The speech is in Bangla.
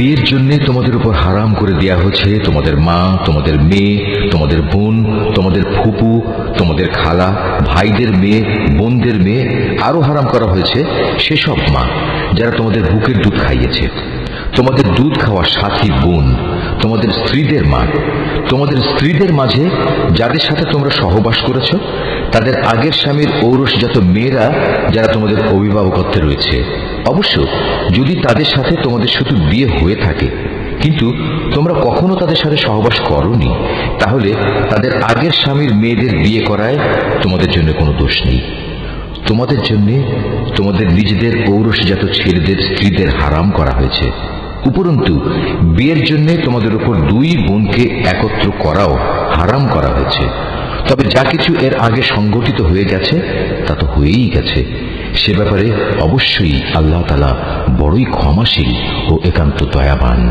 বিয়ের জন্য তোমাদের উপর হারাম করে দেয়া হয়েছে তোমাদের মা, তোমাদের মেয়ে, তোমাদের বোন, তোমাদের ফুপু, তোমাদের খালা, ভাইদের মেয়ে, বোনদের মেয়ে। আরো হারাম করা হয়েছে সেসব মা যারা তোমাদের বুকের দুধ খাইয়েছে, তোমাদের দুধ খাওয়া সাথী বোন, তোমাদের স্ত্রীদের মা, তোমাদের স্ত্রীদের মাঝে যাদের সাথে তোমরা সহবাস করেছ, তাদের আগের স্বামীর ঔরসজাত মেয়েরা যারা তোমাদের অভিভাবকত্বে রয়েছে। অবশ্য যদি তাদের সাথে তোমাদের শুধু বিয়ে হয়ে থাকে কিন্তু তোমরা কখনো তাদের সাথে সহবাস করোনি, তাহলে তাদের আগের স্বামীর মেয়েদের বিয়ে করায় তোমাদের জন্য কোনো দোষ নেই। তোমাদের জন্য তোমাদের নিজেদের ঔরসজাত ছেলেদের স্ত্রীদের হারাম করা হয়েছে। উপরন্তু বিয়ের জন্য তোমাদের উপর দুই বোনকে একত্র করাও হারাম করা হয়েছে। তবে যা কিছু এর আগে সংঘটিত হয়ে গেছে তা তো হয়েই গেছে। সে ব্যাপারে অবশ্যই আল্লাহ তাআলা বড়ই ক্ষমাশীল ও একান্ত দয়াবান।